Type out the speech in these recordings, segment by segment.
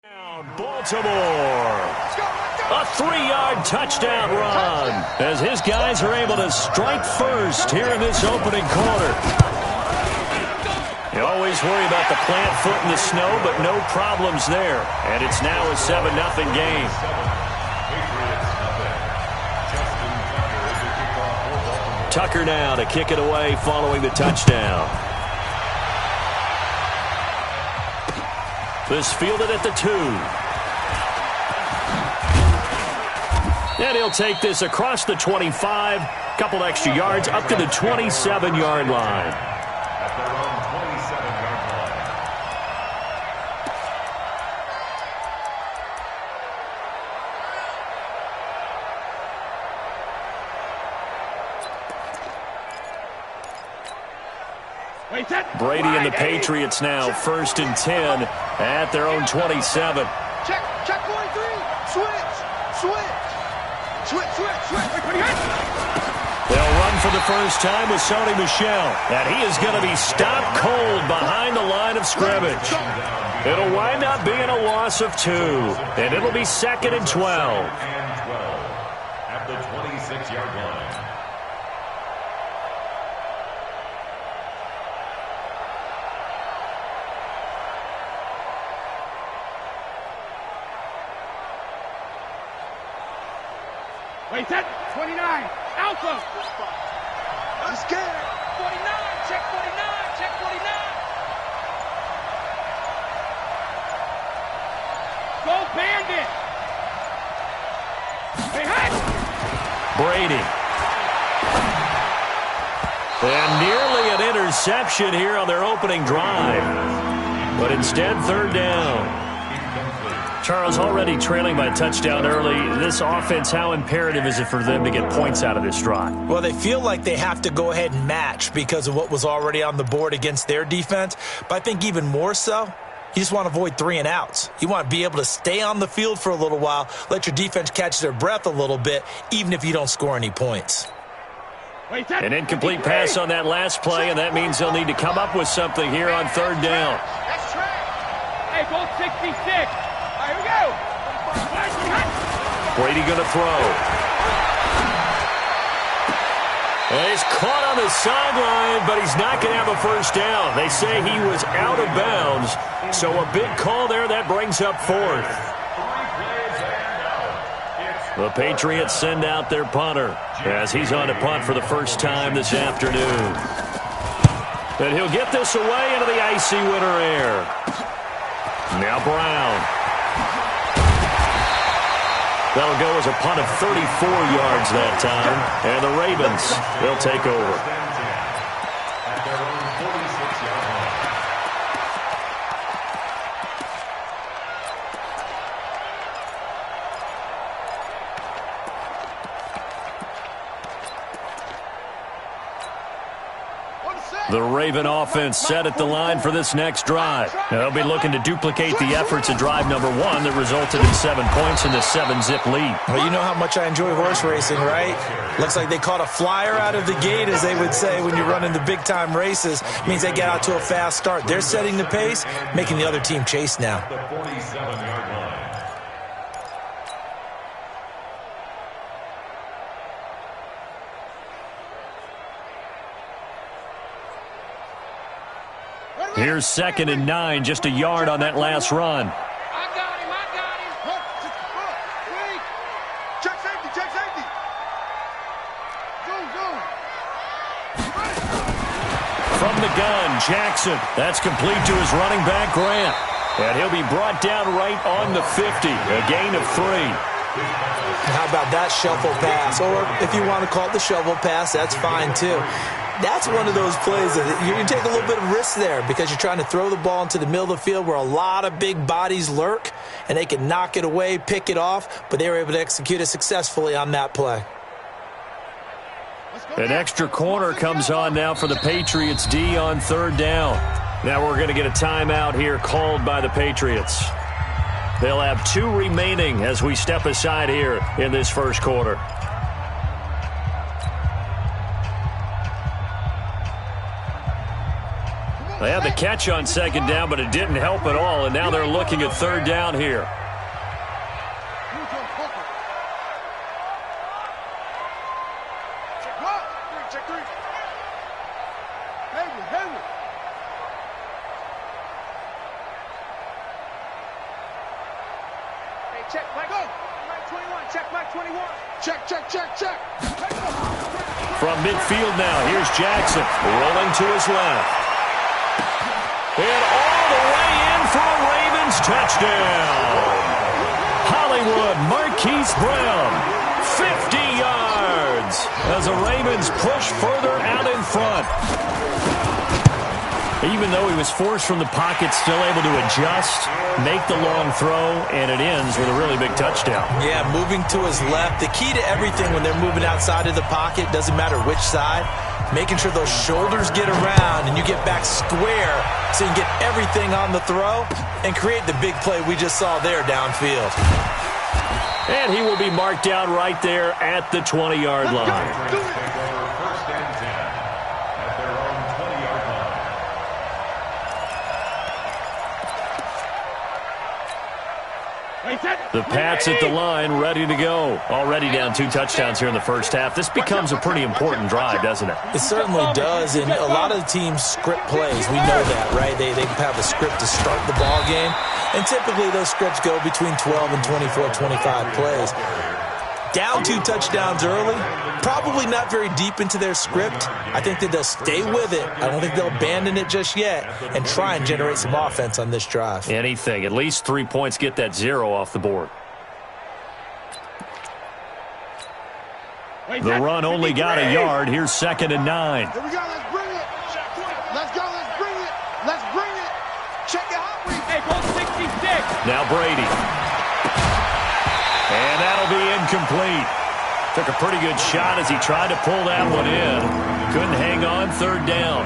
Baltimore. A 3-yard touchdown run as his guys are able to strike first here in this opening quarter. You always worry about the plant foot in the snow, but no problems there. And it's now a 7-0 game. Tucker now to kick it away following the touchdown. This fielded at the 2. And he'll take this across the 25. Couple extra yards up to the 27-yard line. At their own 27-yard line. Brady and the Patriots now 1st and 10 at their own 27. Check 43. Switch. They'll run for the first time with Sony Michel. And he is going to be stopped cold behind the line of scrimmage. It'll wind up being a loss of 2. And it'll be 2nd and 12. At the 26-yard line. Wait, that 29. Alpha. I'm scared. 49. Check 49. Check 49. Go Bandit. Hey, hey. Brady. And nearly an interception here on their opening drive. But instead, 3rd down. Charles, already trailing by a touchdown early. This offense, how imperative is it for them to get points out of this drive? Well, they feel like they have to go ahead and match because of what was already on the board against their defense. But I think even more so, you just want to avoid 3 and outs. You want to be able to stay on the field for a little while, let your defense catch their breath a little bit, even if you don't score any points. An incomplete pass on that last play, and that means they'll need to come up with something here on 3rd down. That's track. Hey, go 66. Here we go. Brady going to throw. And he's caught on the sideline, but he's not going to have a first down. They say he was out of bounds, so a big call there. That brings up 4th. The Patriots send out their punter as he's on to punt for the first time this afternoon. And he'll get this away into the icy winter air. Now Brown. That'll go as a punt of 34 yards that time. And the Ravens, they'll take over. At their own 46-yard line. The Raven offense set at the line for this next drive. They'll be looking to duplicate the efforts of drive number 1 that resulted in 7 points in the 7-zip lead. Well, you know how much I enjoy horse racing, right? Looks like they caught a flyer out of the gate, as they would say when you're running the big-time races. It means they get out to a fast start. They're setting the pace, making the other team chase now. The 47-yard line. Here's 2nd and 9, just a yard on that last run. I got him. Wait. Check safety. Go. From the gun, Jackson. That's complete to his running back, Grant. And he'll be brought down right on the 50, a gain of 3. How about that shuffle pass? Or if you want to call it the shovel pass, that's fine too. That's one of those plays that you take a little bit of risk there because you're trying to throw the ball into the middle of the field where a lot of big bodies lurk, and they can knock it away, pick it off, but they were able to execute it successfully on that play. An extra corner comes on now for the Patriots D on 3rd down. Now we're going to get a timeout here called by the Patriots. They'll have 2 remaining as we step aside here in this first quarter. Come They had the catch on second down, but it didn't help at all, and now they're looking at third down here. From midfield now, here's Jackson rolling to his left. And all the way in for a Ravens touchdown. Hollywood Marquise Brown, 50 yards as the Ravens push further out in front. Even though he was forced from the pocket, still able to adjust, make the long throw, and it ends with a really big touchdown. Yeah, moving to his left. The key to everything when they're moving outside of the pocket, doesn't matter which side, making sure those shoulders get around and you get back square so you can get everything on the throw and create the big play we just saw there downfield. And he will be marked down right there at the 20-yard line. The Pats at the line, ready to go. Already down 2 touchdowns here in the first half. This becomes a pretty important drive, doesn't it? It certainly does, and a lot of the teams script plays. We know that, right? They have a script to start the ball game, and typically those scripts go between 12 and 24, 25 plays. Down 2 touchdowns early, probably not very deep into their script. I think that they'll stay with it. I don't think they'll abandon it just yet and try and generate some offense on this drive. Anything. At least 3 points, get that 0 off the board. The run only got a yard. Here's 2nd and 9. Here we go. Let's bring it. Let's go. Let's bring it. Let's bring it. Check it out. Hey, go 66. Now Brady. And that'll be incomplete. Took a pretty good shot as he tried to pull that one in. Couldn't hang on, 3rd down.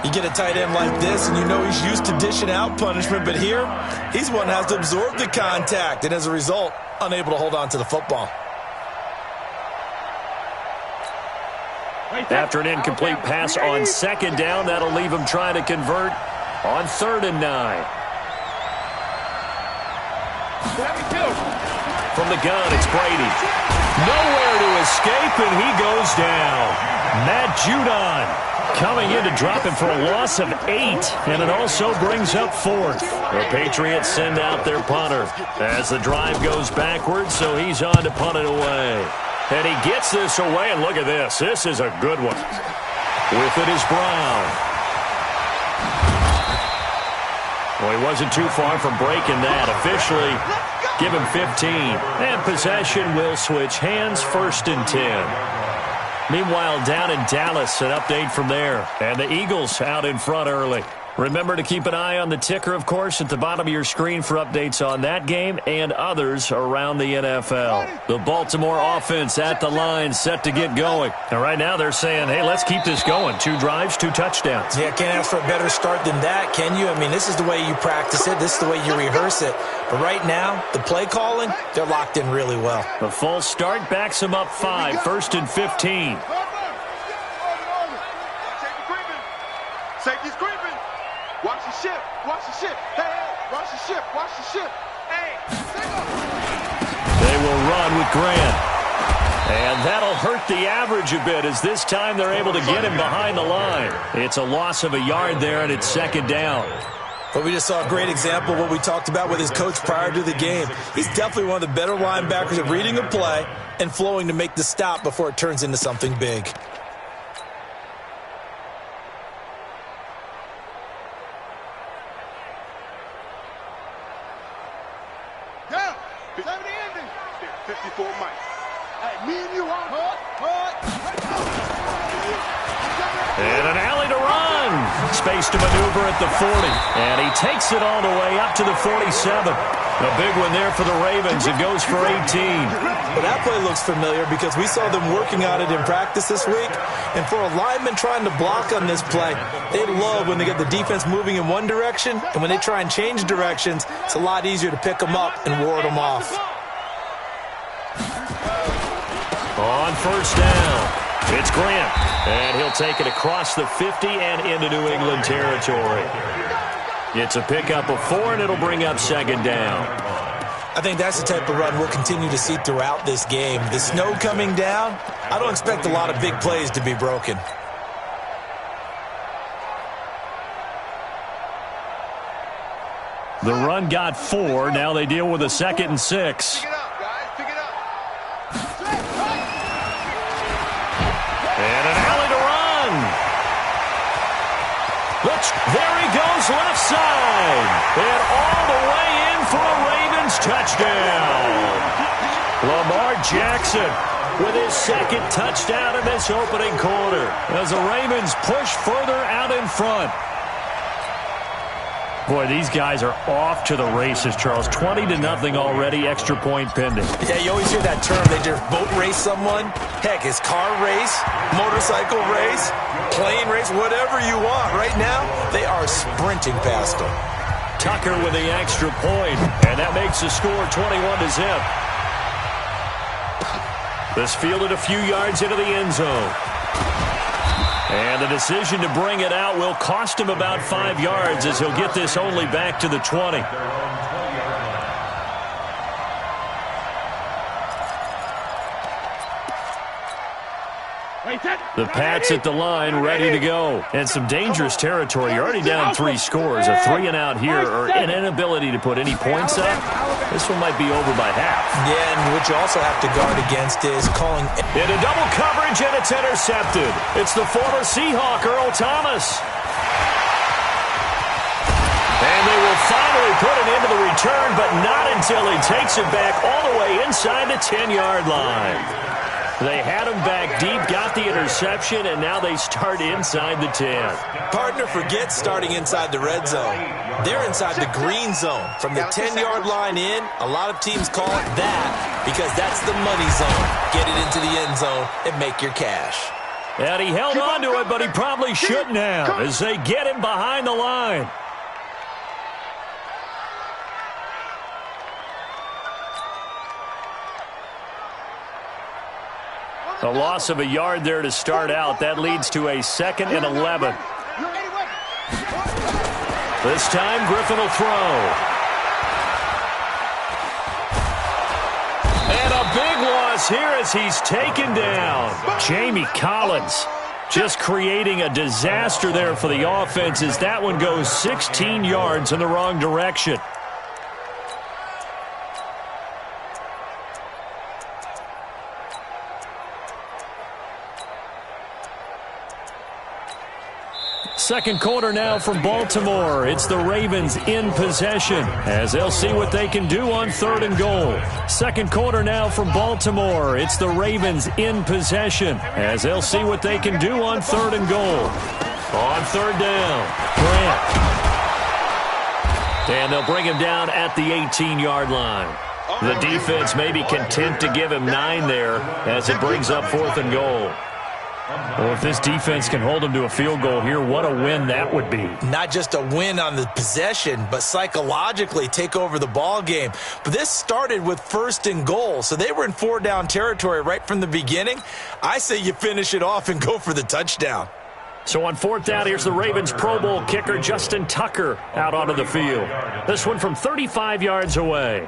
You get a tight end like this, and you know he's used to dishing out punishment, but here, he's one that has to absorb the contact, and as a result, unable to hold on to the football. After an incomplete pass on 2nd down, that'll leave him trying to convert on 3rd and 9. From the gun, it's Brady. Nowhere to escape, and he goes down. Matt Judon coming in to drop him for a loss of 8, and it also brings up 4th. The Patriots send out their punter as the drive goes backwards, so he's on to punt it away. And he gets this away, and look at this. This is a good one. With it is Brown. Well, he wasn't too far from breaking that. Officially, give him 15. And possession will switch hands, 1st and 10. Meanwhile, down in Dallas, an update from there. And the Eagles out in front early. Remember to keep an eye on the ticker, of course, at the bottom of your screen for updates on that game and others around the NFL. The Baltimore offense at the line, set to get going. And right now they're saying, hey, let's keep this going. 2 drives, 2 touchdowns. Yeah, can't ask for a better start than that, can you? I mean, this is the way you practice it. This is the way you rehearse it. But right now, the play calling, they're locked in really well. The false start backs them up 5, 1st and 15. Safety's creeping. Watch the ship. Watch the ship. Hey, hey. Watch the ship. Watch the ship. Hey. They will run with Grant. And that'll hurt the average a bit as this time they're able to get him behind the line. It's a loss of a yard there, and it's 2nd down. But we just saw a great example of what we talked about with his coach prior to the game. He's definitely one of the better linebackers at reading a play and flowing to make the stop before it turns into something big. Yeah. 70 ending. 54 Mike. Hey, me and you on. And an alley to run. Space to maneuver at the 40. And he takes it all the way up to the 47. A big one there for the Ravens. It goes for 18. Well, that play looks familiar because we saw them working on it in practice this week. And for a lineman trying to block on this play, they love when they get the defense moving in one direction. And when they try and change directions, it's a lot easier to pick them up and ward them off. On 1st down. It's Grant, and he'll take it across the 50 and into New England territory. It's a pickup of 4, and it'll bring up second down. I think that's the type of run we'll continue to see throughout this game. The snow coming down, I don't expect a lot of big plays to be broken. The run got 4. Now they deal with a 2nd and 6. Pick it up, guys. Pick it up. And an alley to run. There he goes left side. And all the way in for a Ravens touchdown. Lamar Jackson with his 2nd touchdown in this opening quarter as the Ravens push further out in front. Boy, these guys are off to the races, Charles. 20-0 already, extra point pending. Yeah, you always hear that term. They just boat race someone. Heck, it's car race, motorcycle race, plane race, whatever you want. Right now, they are sprinting past them. Tucker with the extra point, and that makes the score 21-0. This fielded a few yards into the end zone. And the decision to bring it out will cost him about 5 yards as he'll get this only back to the 20. The Pats at the line, ready to go. And some dangerous territory. You're already down 3 scores. A 3-and-out here, or an inability to put any points up. This one might be over by half. Yeah, and what you also have to guard against is calling. Into double coverage, and it's intercepted. It's the former Seahawk, Earl Thomas. And they will finally put it into the return, but not until he takes it back all the way inside the 10-yard line. They had him back deep, got the interception, and now they start inside the 10. Partner forgets starting inside the red zone. They're inside the green zone. From the 10-yard line in, a lot of teams call it that because that's the money zone. Get it into the end zone and make your cash. And he held on to it, but he probably shouldn't have as they get him behind the line. A loss of a yard there to start out. That leads to a 2nd and 11. This time, Griffin will throw. And a big loss here as he's taken down. Jamie Collins just creating a disaster there for the offense as that one goes 16 yards in the wrong direction. Second quarter now from Baltimore. It's the Ravens in possession as they'll see what they can do on 3rd and goal. Second quarter now from Baltimore. It's the Ravens in possession as they'll see what they can do on 3rd and goal. On 3rd down, Grant. And they'll bring him down at the 18-yard line. The defense may be content to give him 9 there as it brings up 4th and goal. Well, if this defense can hold them to a field goal here, what a win that would be. Not just a win on the possession, but psychologically take over the ball game. But this started with 1st and goal, so they were in 4-down territory right from the beginning. I say you finish it off and go for the touchdown. So on 4th down, here's the Ravens Pro Bowl kicker Justin Tucker out onto the field. This one from 35 yards away.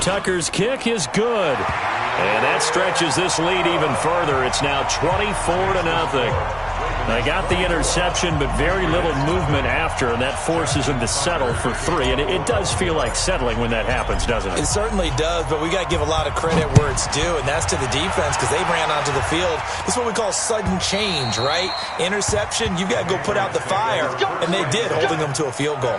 Tucker's kick is good. And that stretches this lead even further. It's now 24-0. They got the interception, but very little movement after, and that forces them to settle for 3. And it does feel like settling when that happens, doesn't it? It certainly does, but we got to give a lot of credit where it's due, and that's to the defense because they ran onto the field. This is what we call sudden change, right? Interception, you got to go put out the fire, and they did, holding them to a field goal.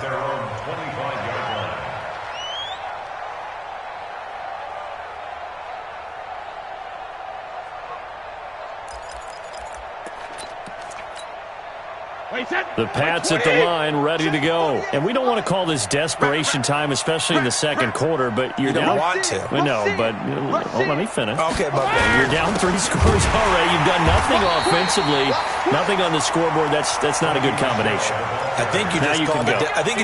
The Pats at the line, ready to go. And we don't want to call this desperation time, especially in the second quarter, but you're down. You don't want to. I know, but let me finish. Okay, my bad. You're down 3 scores already. You've done nothing offensively, nothing on the scoreboard. That's not a good combination. I think you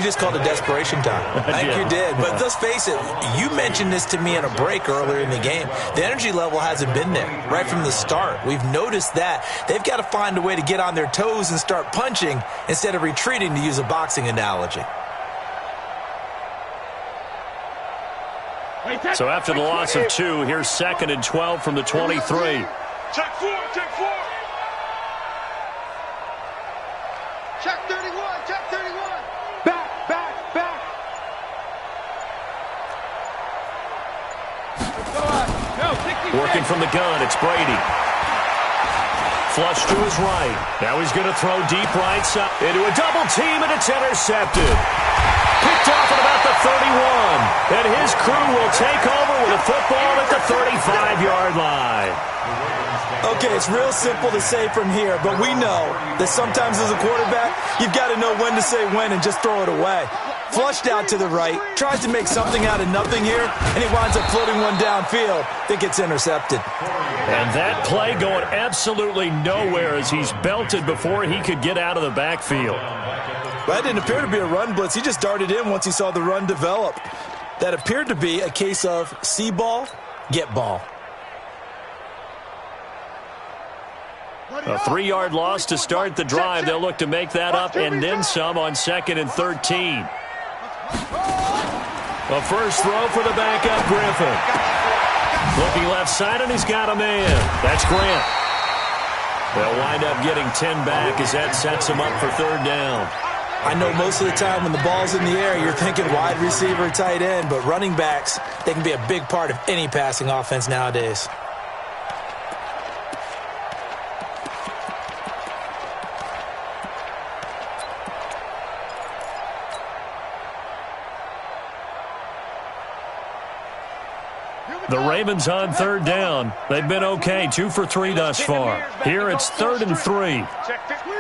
just called it desperation time. I think you did. But let's face it, you mentioned this to me in a break earlier in the game. The energy level hasn't been there right from the start. We've noticed that. They've got to find a way to get on their toes and start punching instead of retreating, to use a boxing analogy. So after the loss of 2, here's 2nd and 12 from the 23. Check 4, check 4. Check 31, check 31. Back. Working from the gun, it's Brady. Flush to his right. Now he's going to throw deep right side into a double team, and it's intercepted. Picked off at about the 31. And his crew will take over with a football at the 35-yard line. Okay, it's real simple to say from here, but we know that sometimes as a quarterback, you've got to know when to say when and just throw it away. Flushed out to the right, tries to make something out of nothing here, and he winds up floating one downfield that gets intercepted. And that play going absolutely nowhere as he's belted before he could get out of the backfield. That didn't appear to be a run blitz. He just darted in once he saw the run develop. That appeared to be a case of see ball, get ball. A 3-yard loss to start the drive. They'll look to make that up and then some on 2nd and 13. A first throw for the backup, Griffin. Looking left side, and he's got a man. That's Grant. They'll wind up getting 10 back as that sets him up for 3rd down. I know most of the time when the ball's in the air, you're thinking wide receiver, tight end, but running backs, they can be a big part of any passing offense nowadays. The Ravens on 3rd down. They've been okay, 2 for 3 thus far. Here it's 3rd and 3. Check 3.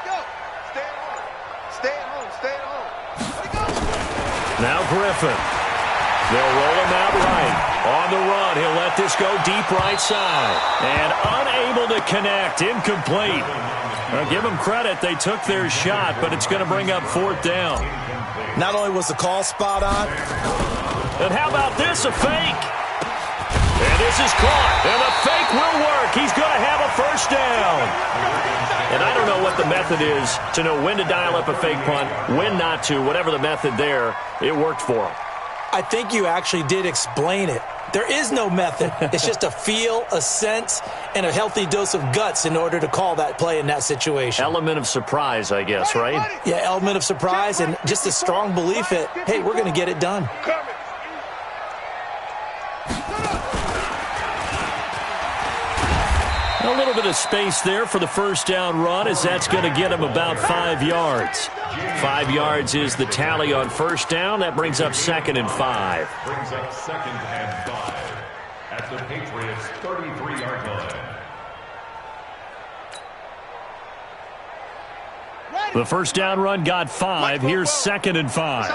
Go. Stay at home. Now Griffin. They'll roll him out right. On the run, he'll let this go deep right side. And unable to connect, incomplete. Well, give them credit, they took their shot, but it's going to bring up 4th down. Not only was the call spot on. And how about this, a fake? And this is caught, and the fake will work. He's going to have a 1st down. And I don't know what the method is to know when to dial up a fake punt, when not to, whatever the method there, it worked for him. I think you actually did explain it. There is no method. It's just a feel, a sense, and a healthy dose of guts in order to call that play in that situation. Element of surprise, I guess, right? Yeah, element of surprise and just a strong belief that, hey, we're going to get it done. A little bit of space there for the 1st down run, as that's going to get him about 5 yards. 5 yards is the tally on 1st down. That brings up 2nd and 5. Brings up 2nd and 5 at the Patriots' 33-yard line. The 1st down run got 5. Here's 2nd and 5.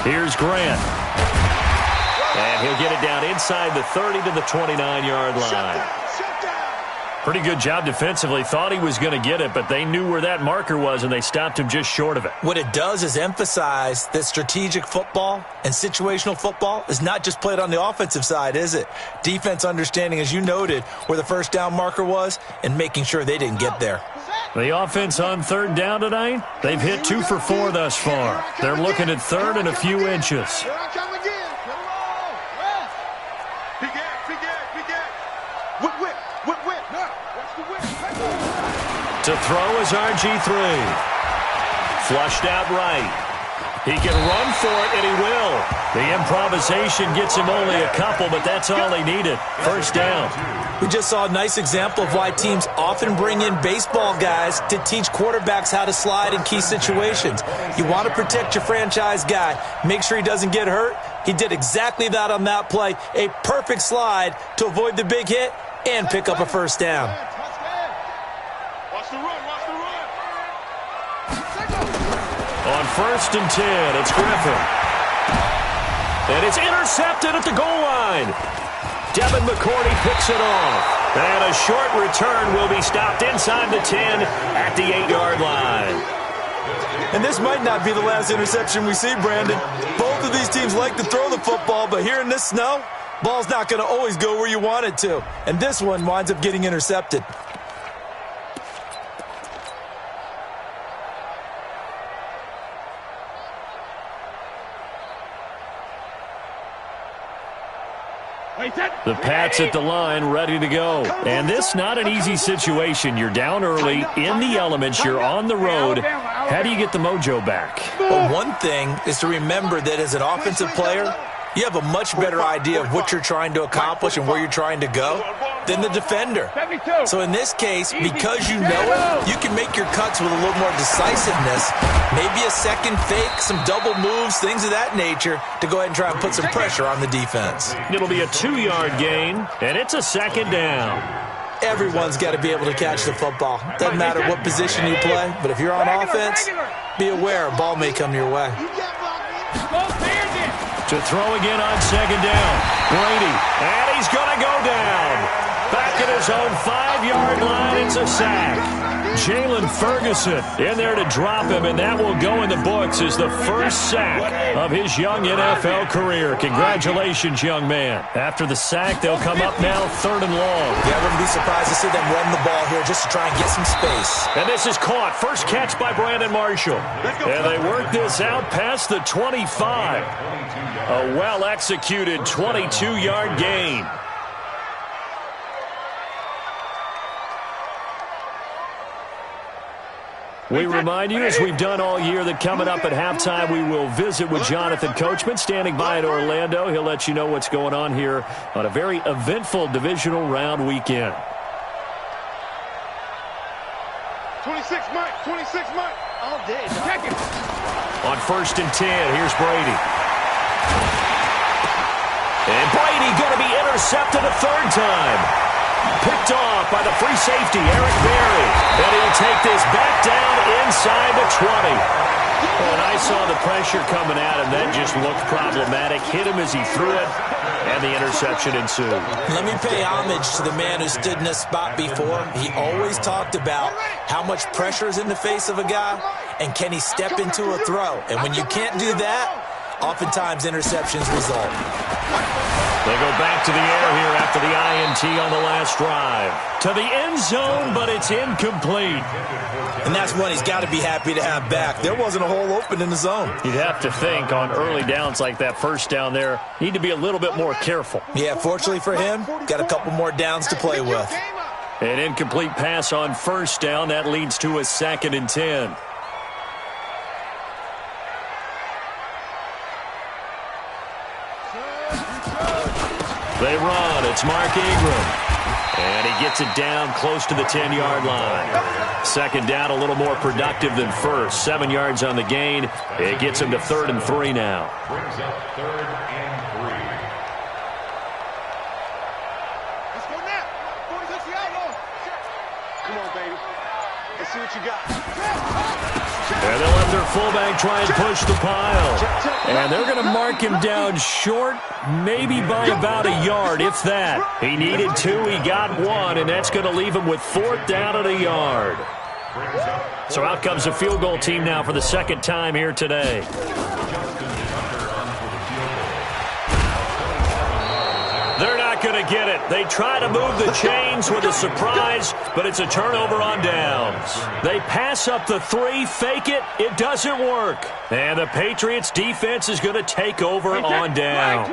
Here's Grant. And he'll get it down inside the 30 to the 29-yard line. Pretty good job defensively. Thought he was going to get it, but they knew where that marker was, and they stopped him just short of it. What it does is emphasize that strategic football and situational football is not just played on the offensive side, is it? Defense understanding, as you noted, where the 1st down marker was and making sure they didn't get there. The offense on 3rd down tonight, they've hit 2 for 4 thus far. They're looking at 3rd and a few inches. To throw is RG3. Flushed out right. He can run for it, and he will. The improvisation gets him only a couple, but that's all he needed. First down. We just saw a nice example of why teams often bring in baseball guys to teach quarterbacks how to slide in key situations. You want to protect your franchise guy. Make sure he doesn't get hurt. He did exactly that on that play. A perfect slide to avoid the big hit and pick up a first down. Watch the run, watch the run. On 1st and 10, it's Griffin. And it's intercepted at the goal line. Devin McCourty picks it off. And a short return will be stopped inside the 10 at the 8-yard line. And this might not be the last interception we see, Brandon. Both of these teams like to throw the football, but here in this snow, ball's not going to always go where you want it to. And this one winds up getting intercepted. The Pats at the line, ready to go. And this not an easy situation. You're down early, in the elements, you're on the road. How do you get the mojo back? Well, one thing is to remember that as an offensive player, you have a much better idea of what you're trying to accomplish and where you're trying to go than the defender. So in this case, because you know it, you can make your cuts with a little more decisiveness, maybe a second fake, some double moves, things of that nature, to go ahead and try and put some pressure on the defense. It'll be a 2-yard gain, and it's a second down. Everyone's got to be able to catch the football. Doesn't matter what position you play, but if you're on offense, be aware a ball may come your way. To throw again on 2nd down. Brady, and he's going to go down. Back at his own 5-yard line, it's a sack. Jalen Ferguson in there to drop him, and that will go in the books as the first sack of his young NFL career. Congratulations, young man. After the sack, they'll come up now 3rd and long. Yeah, I wouldn't be surprised to see them run the ball here just to try and get some space. And this is caught. First catch by Brandon Marshall. And they work this out past the 25. A well-executed 22-yard gain. We remind you, as we've done all year, that coming up at halftime, we will visit with Jonathan Coachman, standing by in Orlando. He'll let you know what's going on here on a very eventful divisional round weekend. 26 Mike, 26 Mike. All day. Check it. On 1st and 10, here's Brady. And Brady going to be intercepted a 3rd time. Picked off by the free safety, Eric Berry. And he'll take this back down inside the 20. When I saw the pressure coming at him, that just looked problematic. Hit him as he threw it, and the interception ensued. Let me pay homage to the man who stood in this spot before. He always talked about how much pressure is in the face of a guy, and can he step into a throw. And when you can't do that, oftentimes interceptions result. They go back to the air here after the INT on the last drive. To the end zone, but it's incomplete. And that's one he's got to be happy to have back. There wasn't a hole open in the zone. You'd have to think on early downs like that first down there, need to be a little bit more careful. Yeah, fortunately for him, got a couple more downs to play with. An incomplete pass on 1st down. That leads to a 2nd and 10. They run. It's Mark Ingram. And he gets it down close to the 10-yard line. 2nd down, a little more productive than 1st. 7 yards on the gain. It gets him to 3rd and 3 now. Brings up 3rd and 3. Let's go now. 46 the outlaw. Come on, baby. Let's see what you got. And they'll let their fullback try and push the pile. And they're going to mark him down short, maybe by about a yard, if that. He needed 2, he got 1, and that's going to leave him with 4th down at a yard. So out comes the field goal team now for the 2nd time here today. They're not going to get it. They try to move the chains with a surprise, but it's a turnover on downs. They pass up the 3, fake it. It doesn't work. And the Patriots defense is going to take over on downs.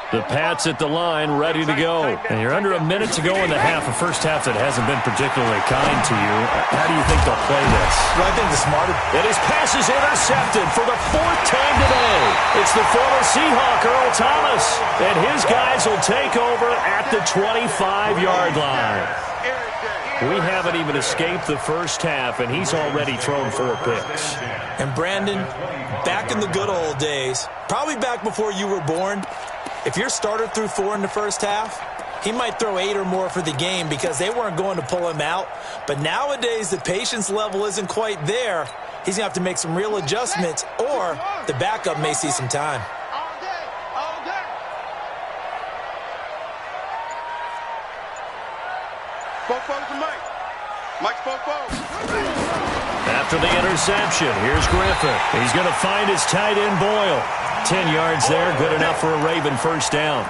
The Pats at the line, ready to go. And you're under a minute to go in the half, a first half that hasn't been particularly kind to you. How do you think they'll play this? Well, I think the smarter... And his pass is intercepted for the 4th time today. It's the former Seahawk, Earl Thomas. And his guys will take over at the 25-yard line. We haven't even escaped the first half, and he's already thrown 4 picks. And Brandon, back in the good old days, probably back before you were born, if your starter threw 4 in the first half, he might throw 8 or more for the game because they weren't going to pull him out. But nowadays, the patience level isn't quite there. He's going to have to make some real adjustments, or the backup may see some time. All day. Fofo to Mike. Mike's Fofo. After the interception, here's Griffin. He's going to find his tight end, Boyle. 10 yards there, good enough for a Raven first down.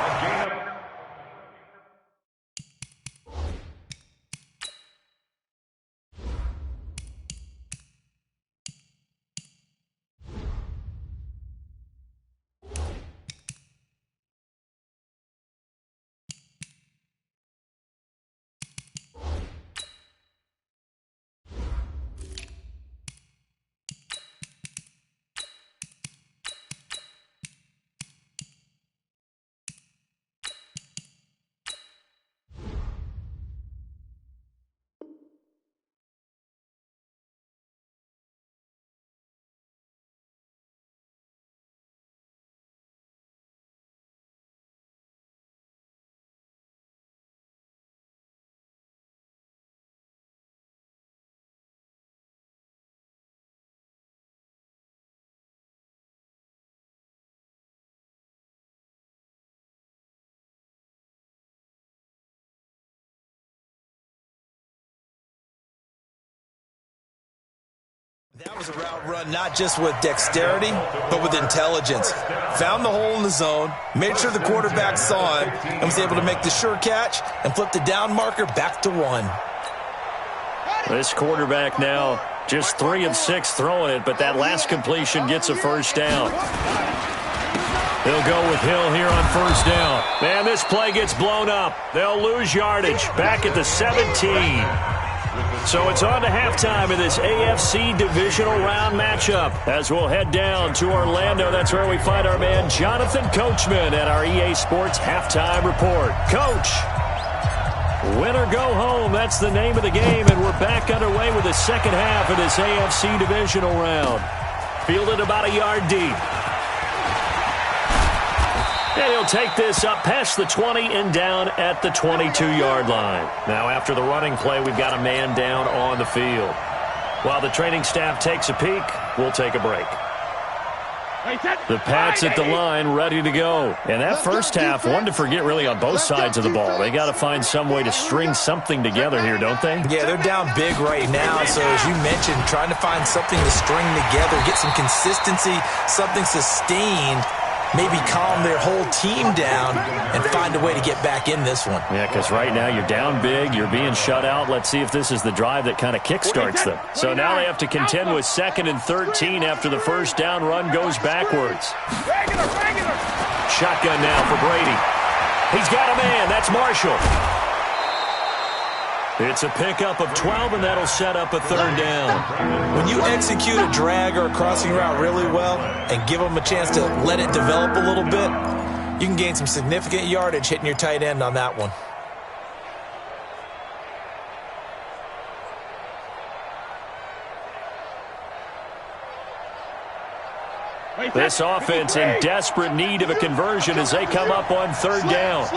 That was a route run not just with dexterity, but with intelligence. Found the hole in the zone, made sure the quarterback saw it, and was able to make the sure catch and flip the down marker back to 1. This quarterback now just 3 of 6 throwing it, but that last completion gets a first down. They'll go with Hill here on first down. Man, this play gets blown up. They'll lose yardage back at the 17. So it's on to halftime of this AFC divisional round matchup as we'll head down to Orlando. That's where we find our man Jonathan Coachman at our EA Sports Halftime Report. Coach, win or go home, that's the name of the game, and we're back underway with the second half of this AFC divisional round. Fielded about a yard deep. And he'll take this up past the 20 and down at the 22-yard line. Now, after the running play, we've got a man down on the field. While the training staff takes a peek, we'll take a break. The Pats at the line, ready to go. And that first half, one to forget really on both sides of the ball. They got to find some way to string something together here, don't they? Yeah, they're down big right now. So as you mentioned, trying to find something to string together, get some consistency, something sustained, maybe calm their whole team down and find a way to get back in this one. Yeah, because right now you're down big, you're being shut out. Let's see if this is the drive that kind of kickstarts them. So now they have to contend with 2nd and 13 after the first down run goes backwards. Shotgun now for Brady. He's got a man. That's Marshall. It's a pickup of 12, and that'll set up a 3rd down. When you execute a drag or a crossing route really well and give them a chance to let it develop a little bit, you can gain some significant yardage hitting your tight end on that one. This offense in desperate need of a conversion as they come up on 3rd down.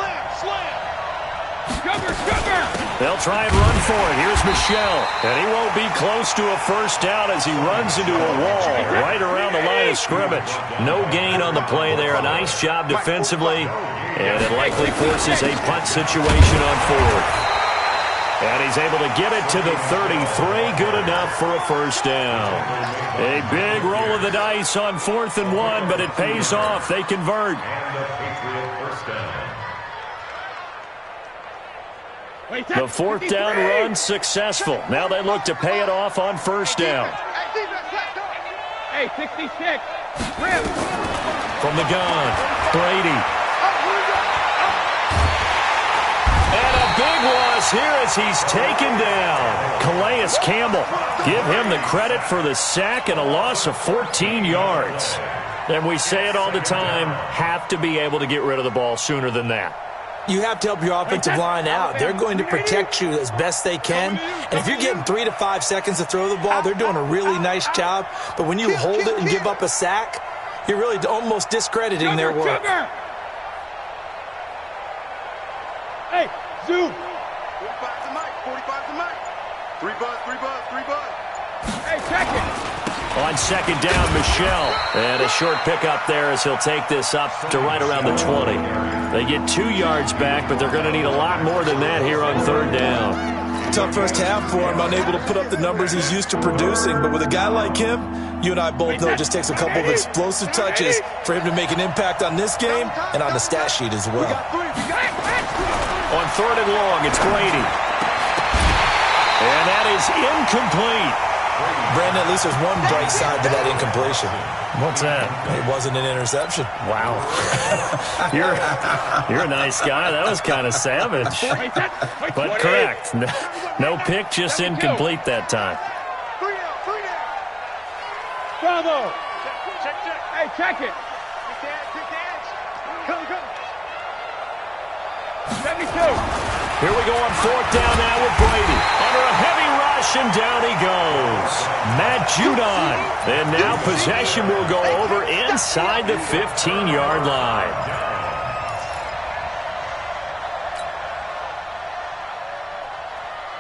They'll try and run for it. Here's Michelle. And he won't be close to a first down as he runs into a wall right around the line of scrimmage. No gain on the play there. A nice job defensively. And it likely forces a punt situation on 4th. And he's able to get it to the 33. Good enough for a first down. A big roll of the dice on 4th and 1, but it pays off. They convert. The 4th down run successful. Now they look to pay it off on first down. Hey, 66. Rip. From the gun, Brady. is here as he's taken down. Calais Campbell. Give him the credit for the sack and a loss of 14 yards. And we say it all the time, have to be able to get rid of the ball sooner than that. You have to help your offensive line out. They're going to protect you as best they can. And if you're getting 3 to 5 seconds to throw the ball, they're doing a really nice job. But when you hold it and give up a sack, you're really almost discrediting their work. Hey, zoom. 45 to Mike, 45 to Mike. 3 buzz, 3 buzz, 3 buzz. Hey, check it. On second down, Michelle. And a short pickup there as he'll take this up to right around the 20. They get 2 yards back, but they're going to need a lot more than that here on third down. Tough first half for him, unable to put up the numbers he's used to producing. But with a guy like him, you and I both know it just takes a couple of explosive touches for him to make an impact on this game and on the stat sheet as well. On third and long, it's Brady. And that is incomplete. Brandon, at least there's one bright side to that incompletion. What's that? It wasn't an interception. Wow. You're a nice guy. That was kind of savage. But correct. No pick, just incomplete that time. 3 out, 3 down. Bravo. Check, check. Hey, check it. Quick dance. Come, come. 72. Here we go on fourth down now with Brady. Under a heavy rush, and down he goes. Matt Judon. And now possession will go over inside the 15-yard line.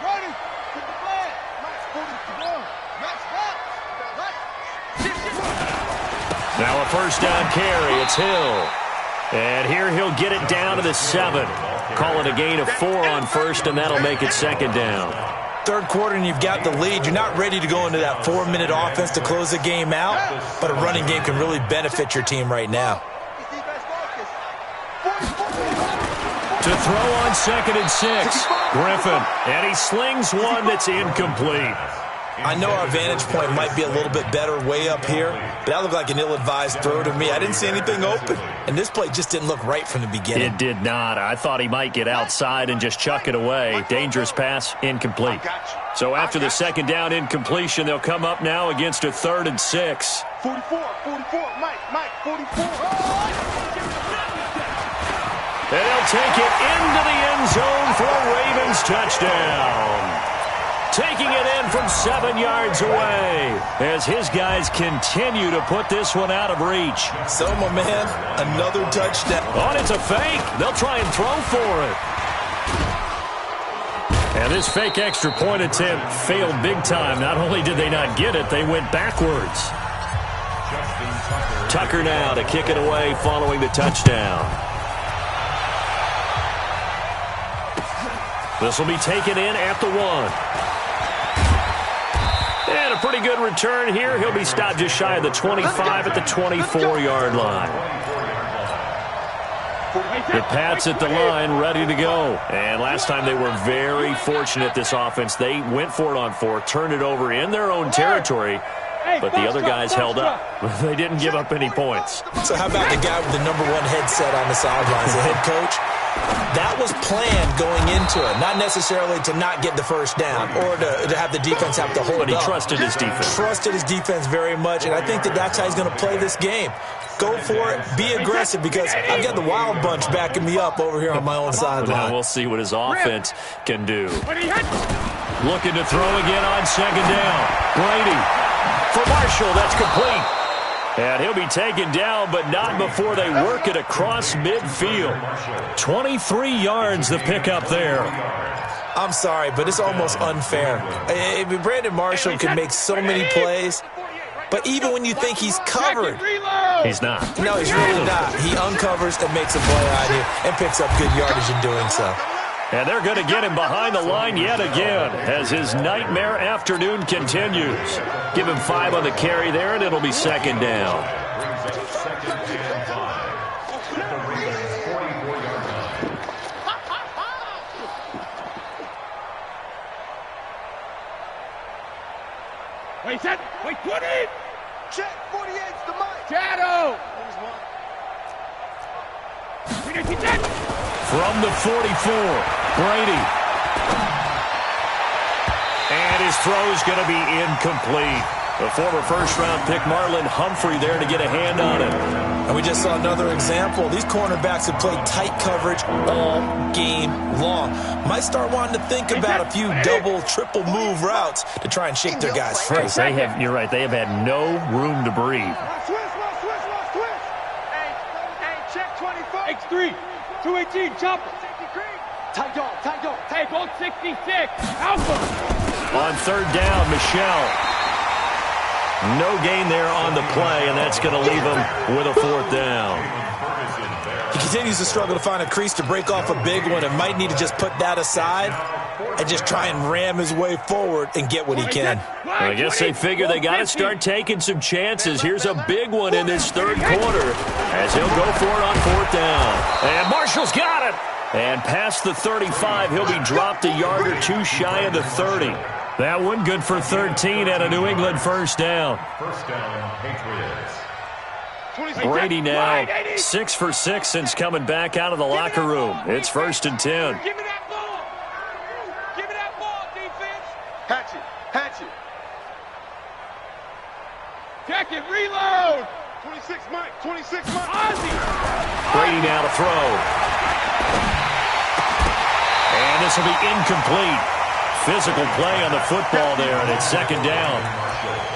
Ready. Get the flag. Max, 41. Max, Now a first down carry. It's Hill. And here he'll get it down to the 7. Call it a gain of 4 on first, and that'll make it second down. Third quarter and you've got the lead. You're not ready to go into that 4-minute offense to close the game out, but a running game can really benefit your team right now. To throw on second and 6, Griffin. And he slings one that's incomplete. I know our vantage point might be a little bit better way up here, but that looked like an ill-advised throw to me. I didn't see anything open, and this play just didn't look right from the beginning. It did not. I thought he might get outside and just chuck it away. Dangerous pass, incomplete. So after the second down incompletion, they'll come up now against a third and 6. 44, 44. Mike, 44. And they'll take it into the end zone for a Ravens touchdown. Taking it in from 7 yards away as his guys continue to put this one out of reach. So, my man, another touchdown. Oh, it's a fake. They'll try and throw for it. And this fake extra point attempt failed big time. Not only did they not get it, they went backwards. Tucker now to kick it away following the touchdown. This will be taken in at the 1. And a pretty good return here. He'll be stopped just shy of the 25 at the 24-yard line. The Pats at the line, ready to go. And last time they were very fortunate, this offense. They went for it on 4, turned it over in their own territory, but the other guys held up. They didn't give up any points. So how about the guy with the #1 headset on the sidelines, the head coach? That was planned going into it, not necessarily to not get the first down or to have the defense have to hold But he up. trusted his defense. Trusted his defense very much, and I think that's how he's going to play this game. Go for it, be aggressive, because I've got the wild bunch backing me up over here on my own Now sideline. we'll see what his offense can do. Looking to throw again on second down. Brady for Marshall, that's complete. And he'll be taken down, but not before they work it across midfield. 23 yards the pickup there. I'm sorry, but it's almost unfair. Brandon Marshall can make so many plays, but even when you think he's covered, he's not. No, he's really not. He uncovers and makes a play on you and picks up good yardage in doing so. And they're going to get him behind the line yet again as his nightmare afternoon continues. Give him 5 on the carry there, and it'll be second down. Wait, set. Wait, 20. Check, 48's the Mike. Shadow. From From the 44, Brady And his throw's going to be incomplete. The former first-round pick Marlon Humphrey there to get a hand on it. And we just saw another example. These cornerbacks have played tight coverage all game long. Might start wanting to think about a few double, triple move routes to try and shake their guys free. You're right. They have had no room to breathe. Hey, check 24. X3, 218, chopper. Tight dog. Hey, gold 66, alpha. On third down, Michelle. No gain there on the play, and that's going to leave him with a fourth down. He continues to struggle to find a crease to break off a big one and might need to just put that aside and just try and ram his way forward and get what he can. I guess they figure they got to start taking some chances. Here's a big one in this third quarter as he'll go for it on fourth down. And Marshall's got it. And past the 35, he'll be dropped a yard or two shy of the 30. That one good for 13 at a New England first down. First down, Patriots. Brady now 6 for 6 since coming back out of the locker room. It's 1st and 10. Give me that ball. Give me that ball, defense. Hatch it. Check it, reload. 26 Mike. Ozzy. Brady now to throw. And this will be incomplete. Physical play on the football there, and it's second down.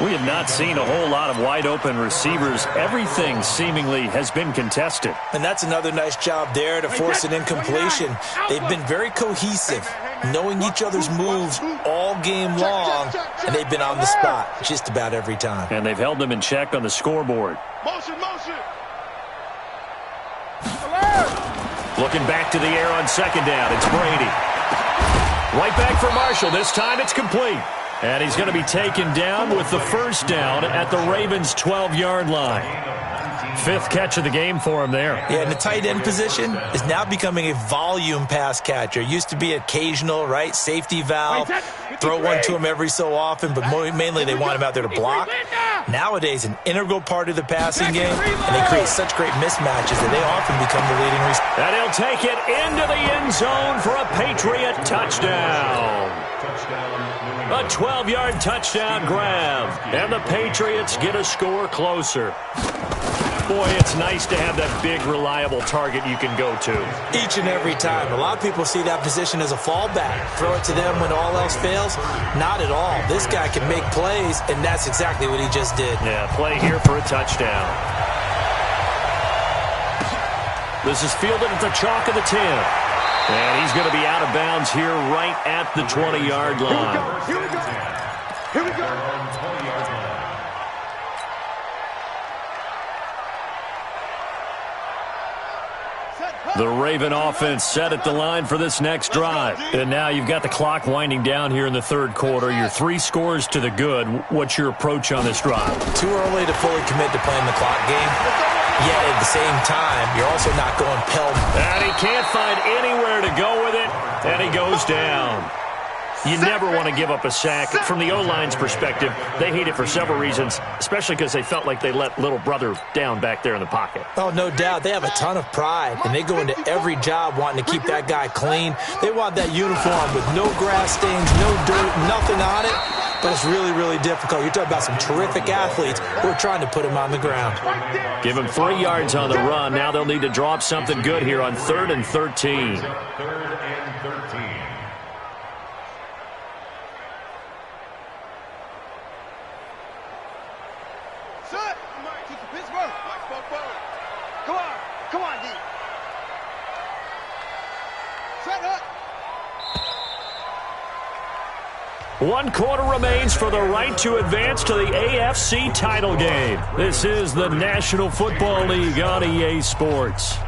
We have not seen a whole lot of wide-open receivers. Everything seemingly has been contested. And that's another nice job there to force an incompletion. They've been very cohesive, knowing each other's moves all game long, and they've been on the spot just about every time. And they've held them in check on the scoreboard. Motion. Looking back to the air on second down, it's Brady. Right back for Marshall. This time it's complete. And he's going to be taken down with the first down at the Ravens' 12-yard line. 5th catch of the game for him there. Yeah, and the tight end position is now becoming a volume pass catcher. Used to be occasional, right? Safety valve. Throw one to him every so often, but mainly they want him out there to block. Nowadays, an integral part of the passing game, and they create such great mismatches that they often become the leading receiver. And he'll take it into the end zone for a Patriot touchdown. A 12-yard touchdown grab. And the Patriots get a score closer. Boy, it's nice to have that big, reliable target you can go to. Each and every time. A lot of people see that position as a fallback. Throw it to them when all else fails. Not at all. This guy can make plays, and that's exactly what he just did. Yeah, play here for a touchdown. This is fielded at the chalk of the 10. And he's going to be out of bounds here right at the 20-yard line. Here we go. The Raven offense set at the line for this next drive. And now you've got the clock winding down here in the third quarter. You're 3 scores to the good. What's your approach on this drive? Too early to fully commit to playing the clock game. Yet at the same time, you're also not going pell-mell. And he can't find anywhere to go with it. And he goes down. You never want to give up a sack. From the O-line's perspective, they hate it for several reasons, especially because they felt like they let little brother down back there in the pocket. Oh, no doubt. They have a ton of pride, and they go into every job wanting to keep that guy clean. They want that uniform with no grass stains, no dirt, nothing on it. But it's really, really difficult. You're talking about some terrific athletes who are trying to put him on the ground. Give him 3 yards on the run. Now they'll need to draw up something good here on 3rd and 13. 3rd and 13. Set. Keep the Pittsburgh. Come on, D. Set up. 1 quarter remains for the right to advance to the AFC title game. This is the National Football League on EA Sports.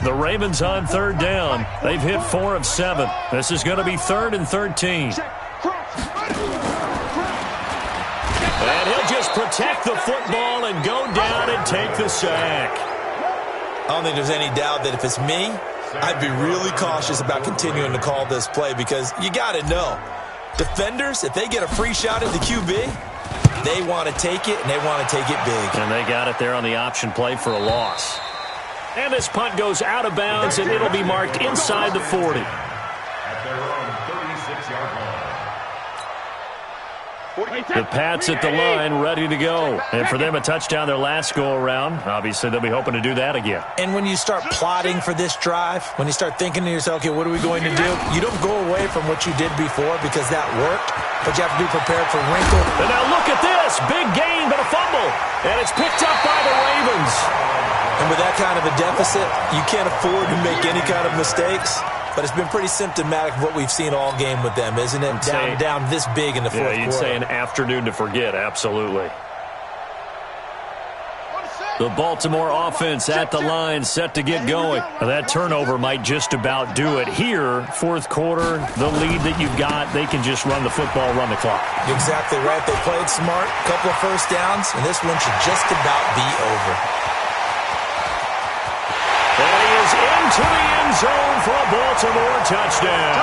The Ravens on 3rd down. They've hit 4 of 7. This is going to be 3rd and 13. And he'll just Buccaneers protect the football and go down and take the sack. I don't think there's any doubt that if it's me, I'd be really cautious about continuing to call this play because you got to know, defenders, if they get a free shot at the QB, they want to take it, and they want to take it big. And they got it there on the option play for a loss. And this punt goes out of bounds, and it'll be marked inside the 40. At their own 36-yard line. The Pats at the line, ready to go. And for them, a touchdown their last go-around. Obviously, they'll be hoping to do that again. And when you start plotting for this drive, when you start thinking to yourself, okay, what are we going to do? You don't go away from what you did before because that worked, but you have to be prepared for wrinkle. And now look at this. Big gain, but a fumble. And it's picked up by the Ravens. And with that kind of a deficit, you can't afford to make any kind of mistakes. But it's been pretty symptomatic of what we've seen all game with them, isn't it? Down this big in the fourth quarter. Yeah, you'd say an afternoon to forget, absolutely. The Baltimore offense at the line, set to get going. That turnover might just about do it. Here, fourth quarter, the lead that you've got, they can just run the football, run the clock. Exactly right. They played smart, couple of first downs, and this one should just about be over. And he is into the end zone for a Baltimore touchdown.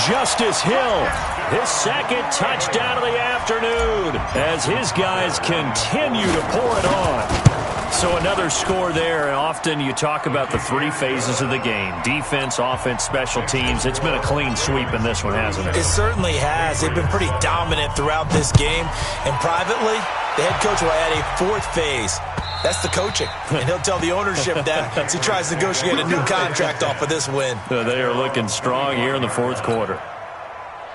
Justice Hill, his second touchdown of the afternoon as his guys continue to pour it on. So another score there, and often you talk about the three phases of the game. Defense, offense, special teams. It's been a clean sweep in this one, hasn't it? It certainly has. They've been pretty dominant throughout this game. And privately, the head coach will add a fourth phase. That's the coaching. And he'll tell the ownership that as he tries to negotiate a new contract off of this win. They are looking strong here in the fourth quarter.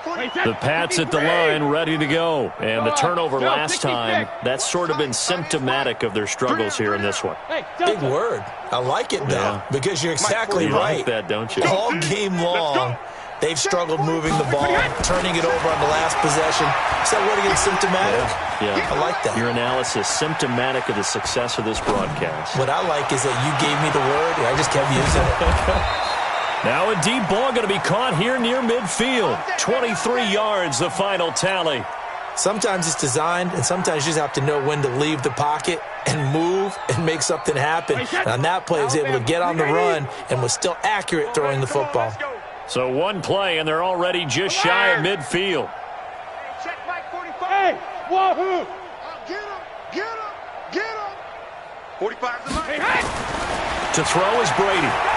The Pats at the line, ready to go. And the turnover last time, that's sort of been symptomatic of their struggles here in this one. Big word. I like it, though, because you're exactly right. You like that, don't you? All game long, they've struggled moving the ball, turning it over on the last possession. Is that what again, symptomatic? Yeah. I like that. Your analysis, symptomatic of the success of this broadcast. What I like is that you gave me the word, and I just kept using it. Now a deep ball going to be caught here near midfield. 23 yards, the final tally. Sometimes it's designed, and sometimes you just have to know when to leave the pocket and move and make something happen. And on that play, he was able to get on the run and was still accurate throwing the football. So one play, and they're already just shy of midfield. Check Mike 45. Hey, wahoo! Get him, get him, get him. 45 to Mike. Hey. To throw is Brady.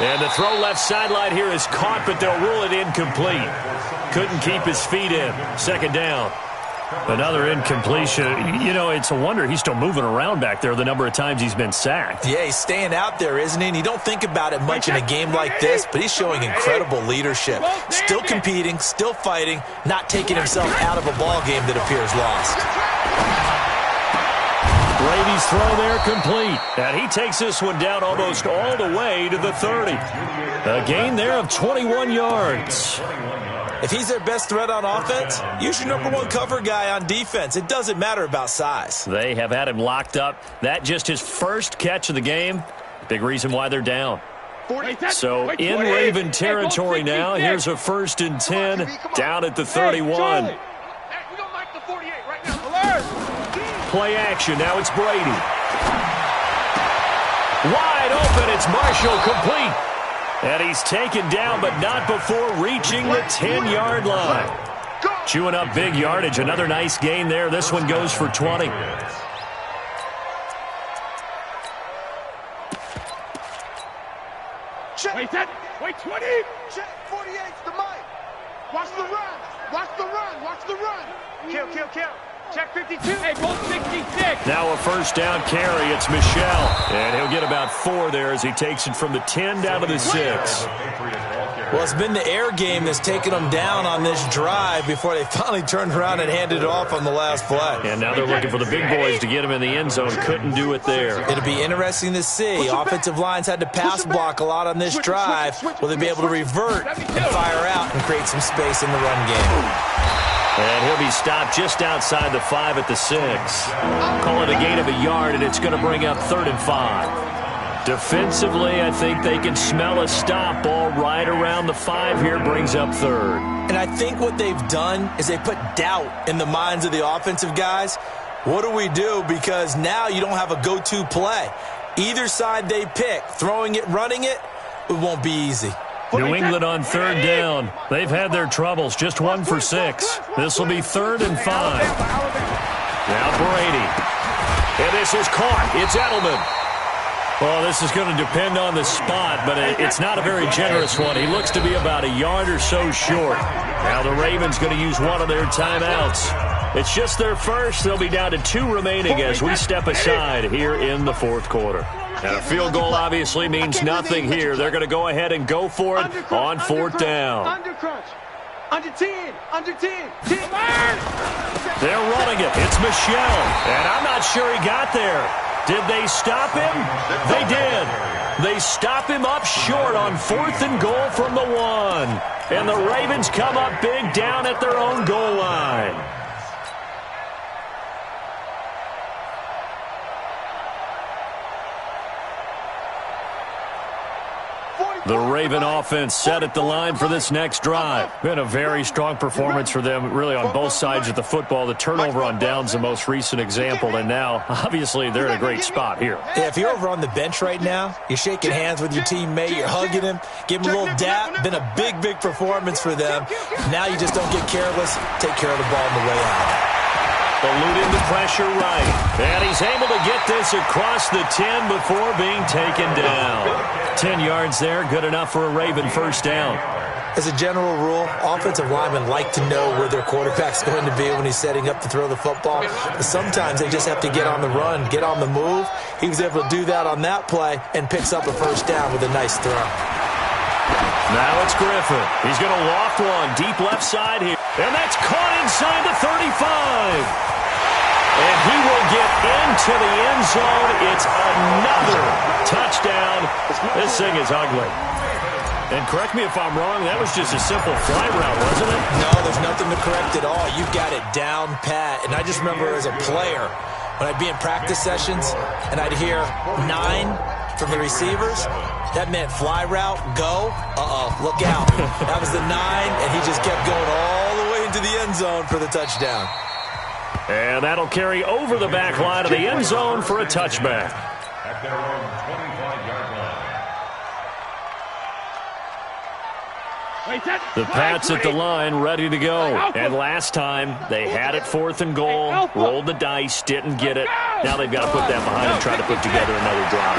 And the throw left sideline here is caught, but they'll rule it incomplete. Couldn't keep his feet in. Second down. Another incompletion. You know, it's a wonder he's still moving around back there the number of times he's been sacked. Yeah, he's staying out there, isn't he? And you don't think about it much in a game like this, but he's showing incredible leadership. Still competing, still fighting, not taking himself out of a ball game that appears lost. Brady's throw there complete. And he takes this one down almost all the way to the 30. A gain there of 21 yards. If he's their best threat on offense, use your number one cover guy on defense. It doesn't matter about size. They have had him locked up. That just his first catch of the game. Big reason why they're down. So in Raven territory now, here's a 1st and 10 down at the 31. Play action. Now it's Brady. Wide open. It's Marshall, complete. And he's taken down, but not before reaching the 10-yard line. Chewing up big yardage. Another nice gain there. This one goes for 20. Check. Wait, 20. Check 48's the Mike. Watch the run. Watch the run. Watch the run. Kill. Check 52. Hey, goal 66. Now a first down carry. It's Michelle. And he'll get about 4 there as he takes it from the 10 down to the 6. Well, it's been the air game that's taken them down on this drive before they finally turned around and handed it off on the last play. And now they're looking for the big boys to get him in the end zone. Couldn't do it there. It'll be interesting to see. Offensive lines had to pass block a lot on this drive. Will they be able to revert and fire out and create some space in the run game? And he'll be stopped just outside the 5 at the 6. Call it a gain of a yard, and it's going to bring up 3rd and 5. Defensively, I think they can smell a stop. Ball right around the 5 here, brings up third. And I think what they've done is they put doubt in the minds of the offensive guys. What do we do? Because now you don't have a go-to play. Either side they pick, throwing it, running it, it won't be easy. New England on third down. They've had their troubles, just 1 for 6. This will be 3rd and 5. Now Brady. And this is caught. It's Edelman. Well, this is going to depend on the spot, but it's not a very generous one. He looks to be about a yard or so short. Now the Ravens going to use one of their timeouts. It's just their first. They'll be down to 2 remaining as we step aside here in the 4th quarter. And a field goal obviously means nothing here. They're going to go ahead and go for it on 4th down. Under crunch. Under 10. Under 10. They're running it. It's Michelle. And I'm not sure he got there. Did they stop him? They did. They stop him up short on 4th and goal from the 1. And the Ravens come up big down at their own goal line. The Raven offense set at the line for this next drive. Been a very strong performance for them, really on both sides of the football. The turnover on downs the most recent example, and now, obviously, they're in a great spot here. Yeah, if you're over on the bench right now, you're shaking hands with your teammate, you're hugging him, give him a little dap. Been a big, big performance for them. Now you just don't get careless. Take care of the ball on the way out. Eluding the pressure right. And he's able to get this across the 10 before being taken down. 10 yards there, good enough for a Raven first down. As a general rule, offensive linemen like to know where their quarterback's going to be when he's setting up to throw the football. But sometimes they just have to get on the run, get on the move. He was able to do that on that play and picks up a first down with a nice throw. Now it's Griffin. He's going to loft one deep left side here. And that's caught inside the 35. And he will get into the end zone. It's another touchdown. This thing is ugly. And correct me if I'm wrong, that was just a simple fly route, wasn't it? No, there's nothing to correct at all. You've got it down pat. And I just remember as a player, when I'd be in practice sessions and I'd hear 9 from the receivers, that meant fly route, go, look out. That was the 9, and he just kept going all the way into the end zone for the touchdown. And that'll carry over the back line of the end zone for a touchback. At their own 25-yard line. The Pats at the line, ready to go. And last time, they had it 4th and goal, rolled the dice, didn't get it. Now they've got to put that behind and try to put together another drive.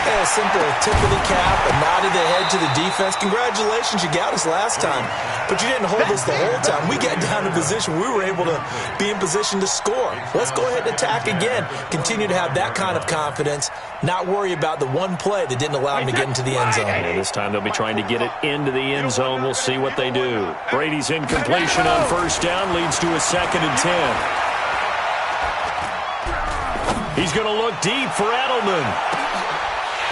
Yeah, a simple tip of the cap, a nod of the head to the defense. Congratulations, you got us last time. But you didn't hold us the whole time. We got down in position. We were able to be in position to score. Let's go ahead and attack again. Continue to have that kind of confidence. Not worry about the one play that didn't allow them to get into the end zone. And this time they'll be trying to get it into the end zone. We'll see what they do. Brady's incompletion on first down leads to a 2nd and 10. He's going to look deep for Edelman.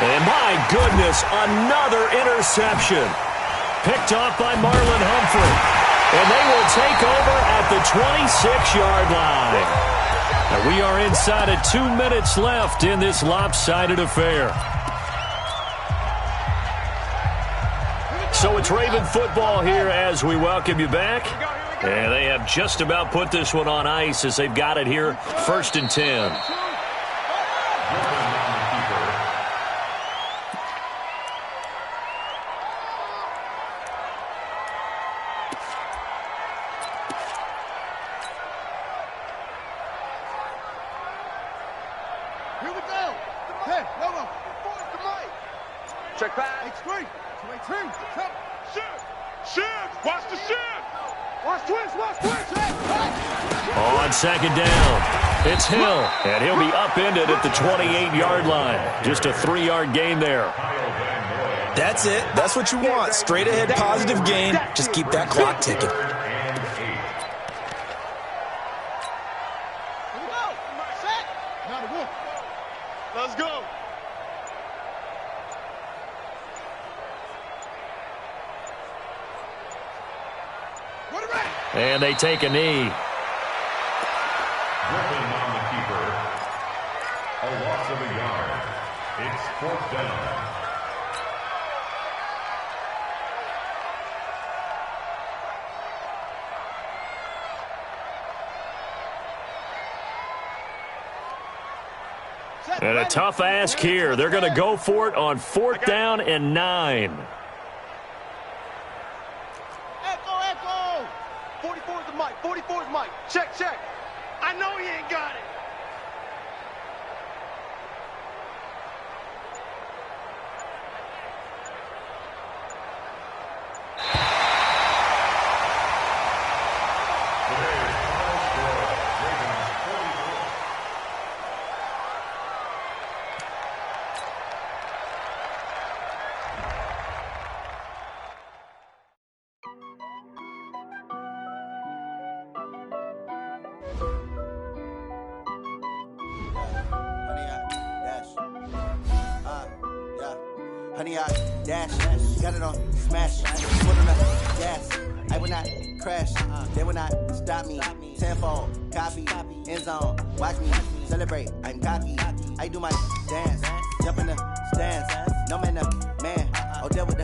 And my goodness, another interception. Picked off by Marlon Humphrey. And they will take over at the 26-yard line. And we are inside of 2 minutes left in this lopsided affair. So it's Raven football here as we welcome you back. And they have just about put this one on ice as they've got it here, 1st and 10. Here we go. Hey, Lobo. Check back. H3. 2-8-2. Shift. Watch the shift. Watch twist. On 2nd down, it's Hill, and he'll be upended at the 28-yard line. Just a 3-yard gain there. That's it. That's what you want. Straight ahead, positive gain. Just keep that clock ticking. Let's go. And they take a knee. Griffin on the keeper. A loss of a yard. It's 4th down. And a tough ask here. They're going to go for it on 4th down and 9. Echo! 44 is the mic. 44 is Mike. Check. I know he ain't got it. Honey, I dash, got it on smash, put on the gas. I will not crash, they will not stop me. Tenfold, copy, end zone, watch me celebrate. I'm cocky, I do my dance, jump in the stands. No man, man, oh, there with